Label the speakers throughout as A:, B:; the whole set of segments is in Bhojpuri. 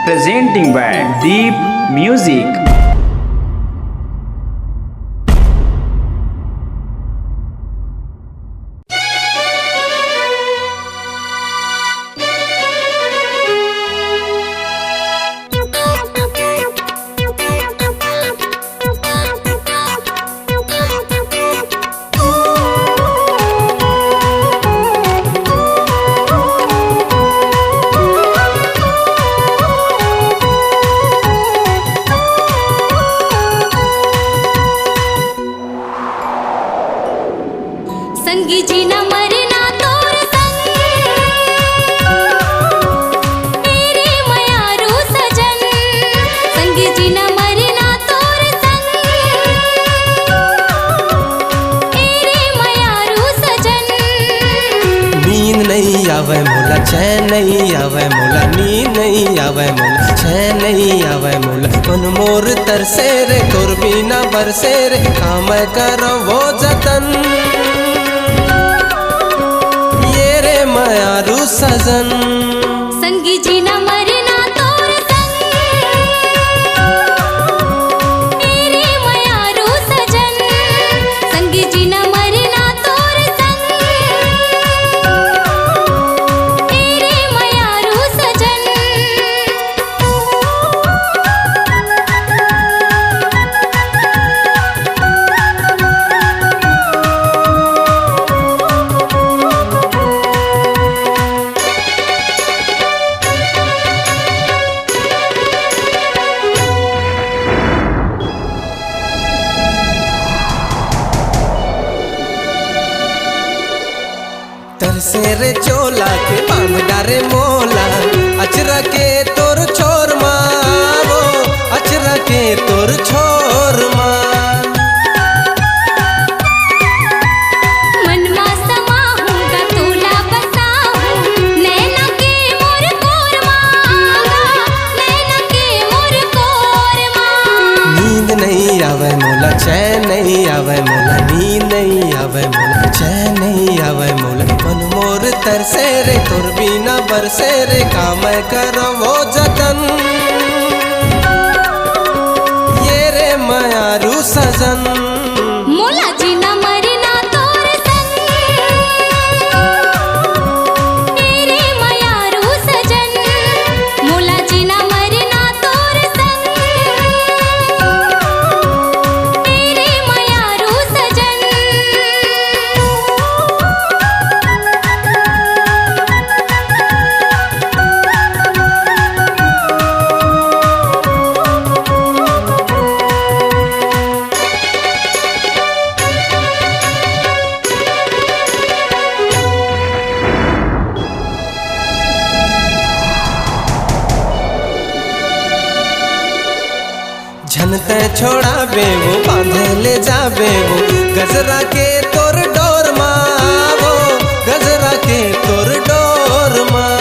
A: presenting by Deep Music.
B: संगी जी न मरना तोर संग मेरे मयारू सजन। संगी जी न मरना तोर संग मेरे मयारू सजन।
C: नींद नहीं आवे मोला, चैन नहीं आवे मोला, नींद नहीं आवे मोला, चैन नहीं आवे मोला। मन मोर तरसे रे तोर बिना बरसे रे, काम करो वो जतन मयारू सजन।
B: संगी जी न मरना तोर संग मेरे मयारू सजन। संगी जी न मरना तोर संग मेरे मयारू सजन।
C: तरसे रे चोला के बांध डारे मोला, अचरा के तोर छोर मावो, अचरा के तोर छोर माँ।
B: मनमा समाहूँगा तोला बसाहूँ, नैना के मोर कोर माँगा, नैना के मोर कोर माँ।
C: नींद नहीं आवे मोला, चैन नहीं आवे मोला, नींद नहीं आवे मोला, चैन नहीं आवे मोला। मन मोर तरसे रे तोर बिना बरसे रे, काम करो वो जतन ये रे मयारू सजन।
B: मोला जी न मरना तोर संग मेरे मयारू सजन। मोला जी न मरना तोर संग मेरे मयारू सजन।
C: झनते छोड़ा बे वो बांधे ले जाबे वो, गजरा के तोर डोर मावो, गजरा के तोर डोर माँ।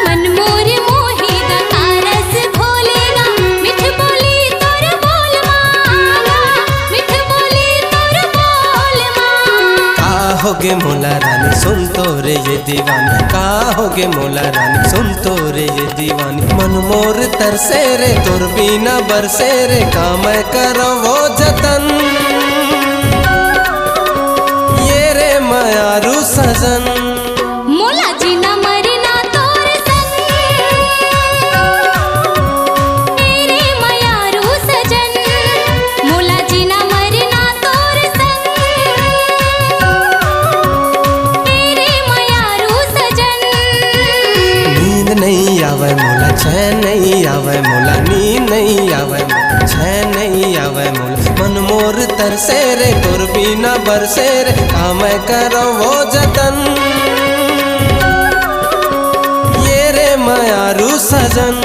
B: मन मोर मोहेगा कारस घोलेगा, मिठ बोली तोर बोल मांगा, मिठ बोली तोर बोल माँ।
C: का होगे मोला रानी सुन तोरे ये दीवानी, का होगे मोला रानी सुन तोरे ये दीवानी। मन मोर तरसे रे तोर बिना बरसे रे, काम करो वो जतन ये रे मयारू सजन।
B: मोला जी न मरना तोर संग मेरे मयारू सजन। मोला जी न मरना तोर संग मेरे मयारू सजन।
C: नींद नहीं आवे मोला, चैन नहीं आवे मोला, नींद नहीं आवे मोला, चैन नहीं आवे मोला। मन मोर तरसे रे तोर बिना बरसे रे, काम करो वो जतन ये रे मयारू सजन।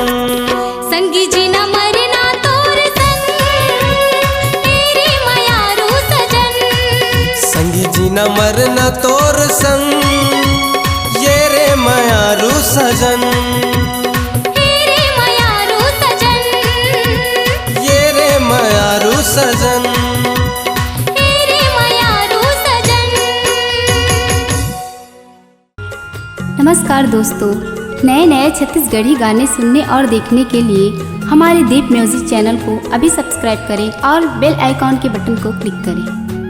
B: संगी जी न मरना तोर संग मेरे मयारू सजन।
C: संगी जी न मरना तोर संग ये रे मयारू सजन।
B: मेरे मयारू सजन,
C: ये रे मयारू सजन।
B: मेरे मयारू सजन।
D: नमस्कार। नमस्कार दोस्तों, नए नए छत्तीसगढ़ी गाने सुनने और देखने के लिए हमारे दीप म्यूजिक चैनल को अभी सब्सक्राइब करें और बेल आइकॉन के बटन को क्लिक करें।